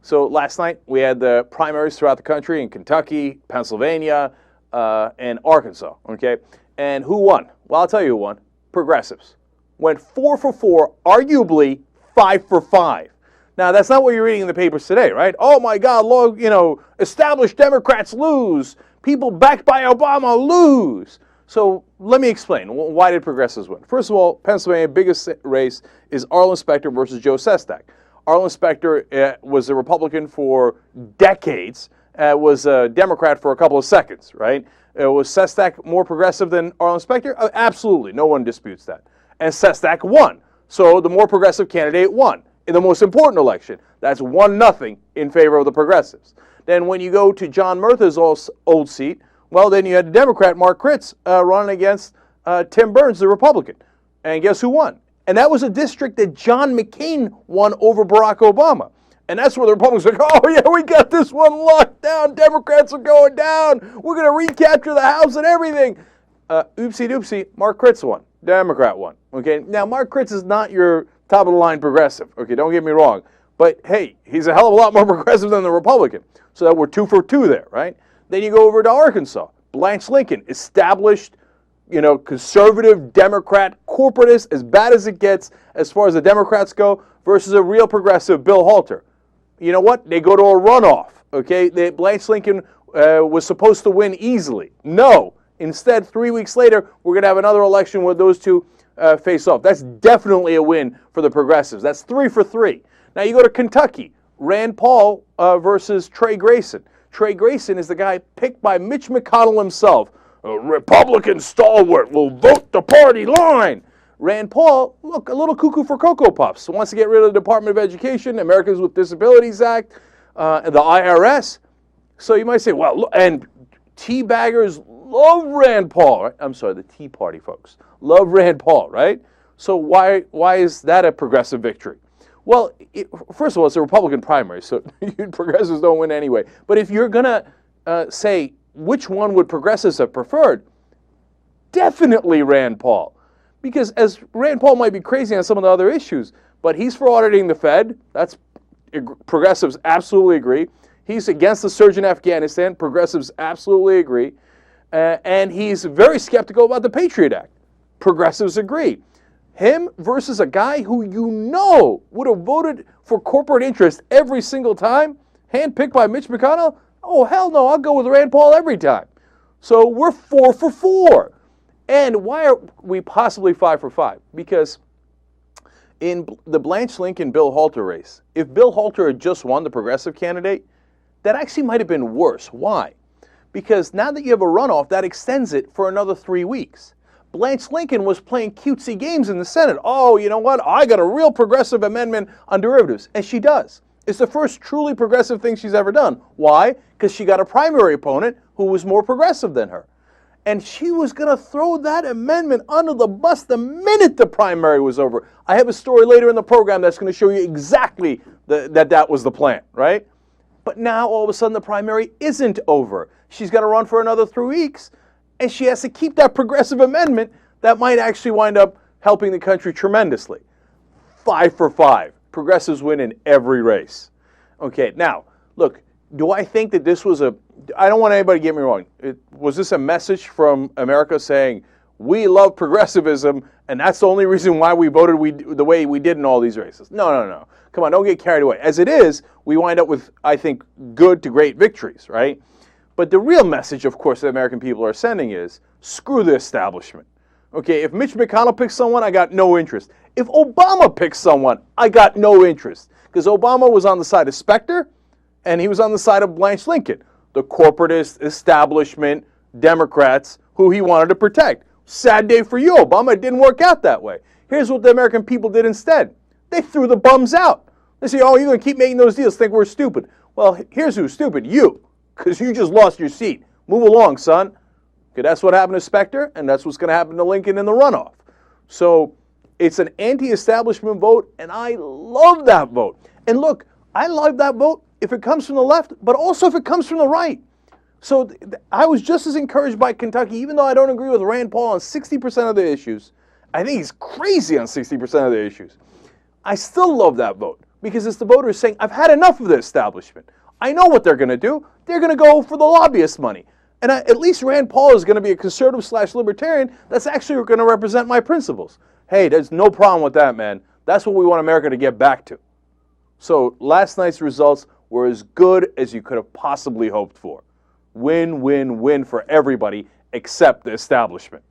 So last night we had the primaries throughout the country in Kentucky, Pennsylvania, and Arkansas, okay? And who won? Well, I'll tell you who won. Progressives. Went 4 for 4, arguably 5 for 5. Now, that's not what you're reading in the papers today, right? Oh, my God, established Democrats lose. People backed by Obama lose. So let me explain. Why did progressives win? First of all, Pennsylvania, biggest race is Arlen Specter versus Joe Sestak. Arlen Specter was a Republican for decades, was a Democrat for a couple of seconds, right? Was Sestak more progressive than Arlen Specter? Absolutely. No one disputes that. And Sestak won. So the more progressive candidate won in the most important election. That's 1-0 in favor of the progressives. Then when you go to John Murtha's old seat, well, then you had the Democrat, Mark Kritz, running against Tim Burns, the Republican. And guess who won? And that was a district that John McCain won over Barack Obama. And that's where the Republicans are like, oh, yeah, we got this one locked down. Democrats are going down. We're going to recapture the House and everything. Oopsie doopsie, Mark Kritz won. Democrat won. Okay, now Mark Kritz is not your top-of-the-line progressive. Okay, don't get me wrong. But, hey, he's a hell of a lot more progressive than the Republican. So that we're 2 for 2 there, right? Then you go over to Arkansas. Blanche Lincoln, established, conservative, Democrat, corporatist, as bad as it gets as far as the Democrats go, versus a real progressive, Bill Halter. You know what? They go to a runoff, okay? Blanche Lincoln was supposed to win easily. No. Instead, 3 weeks later, we're going to have another election where those two face off. That's definitely a win for the progressives. That's 3 for 3. Now you go to Kentucky. Rand Paul versus Trey Grayson. Trey Grayson is the guy picked by Mitch McConnell himself. A Republican stalwart will vote the party line. Rand Paul, look, a little cuckoo for Cocoa Puffs. Wants to get rid of the Department of Education, Americans with Disabilities Act, and the IRS. So you might say, well, and tea baggers love Rand Paul. Right? I'm sorry, the Tea Party folks love Rand Paul, right? So why is that a progressive victory? Well, first of all, it's a Republican primary, so progressives don't win anyway. But if you're going to say which one would progressives have preferred, definitely Rand Paul. Because as Rand Paul might be crazy on some of the other issues, but he's for auditing the Fed. That's progressives absolutely agree. He's against the surge in Afghanistan. Progressives absolutely agree. And he's very skeptical about the Patriot Act. Progressives agree. Him versus a guy who would have voted for corporate interest every single time, handpicked by Mitch McConnell? Oh, hell no, I'll go with Rand Paul every time. So we're 4 for 4. And why are we possibly 5 for 5? Because in the Blanche Lincoln-Bill Halter race, if Bill Halter had just won the progressive candidate, that actually might have been worse. Why? Because now that you have a runoff, that extends it for another 3 weeks. Blanche Lincoln was playing cutesy games in the Senate. Oh, you know what? I got a real progressive amendment on derivatives. And she does. It's the first truly progressive thing she's ever done. Why? Because she got a primary opponent who was more progressive than her. And she was going to throw that amendment under the bus the minute the primary was over. I have a story later in the program that's going to show you exactly that was the plan, right? But now, all of a sudden, the primary isn't over. She's got to run for another 3 weeks. And she has to keep that progressive amendment that might actually wind up helping the country tremendously. 5 for 5. Progressives win in every race. Okay, now, look, do I think that this was I don't want anybody to get me wrong. Was this a message from America saying, we love progressivism, and that's the only reason why we voted the way we did in all these races? No. Come on, don't get carried away. As it is, we wind up with, I think, good to great victories, right? But the real message, of course, that American people are sending is, screw the establishment. Okay, if Mitch McConnell picks someone, I got no interest. If Obama picks someone, I got no interest. Because Obama was on the side of Specter, and he was on the side of Blanche Lincoln, the corporatist establishment Democrats who he wanted to protect. Sad day for you, Obama. It didn't work out that way. Here's what the American people did instead. They threw the bums out. They say, oh, you're going to keep making those deals, think we're stupid. Well, here's who's stupid, you. Because you just lost your seat. Move along, son. Okay, that's what happened to Specter, and that's what's going to happen to Lincoln in the runoff. So it's an anti-establishment vote, and I love that vote. And look, I love that vote if it comes from the left, but also if it comes from the right. So I was just as encouraged by Kentucky, even though I don't agree with Rand Paul on 60% of the issues. I think he's crazy on 60% of the issues. I still love that vote because it's the voters saying, I've had enough of the establishment. I know what they're going to do. They're going to go for the lobbyist money. And at least Rand Paul is going to be a conservative/libertarian that's actually going to represent my principles. Hey, there's no problem with that, man. That's what we want America to get back to. So last night's results were as good as you could have possibly hoped for. Win, win, win for everybody except the establishment.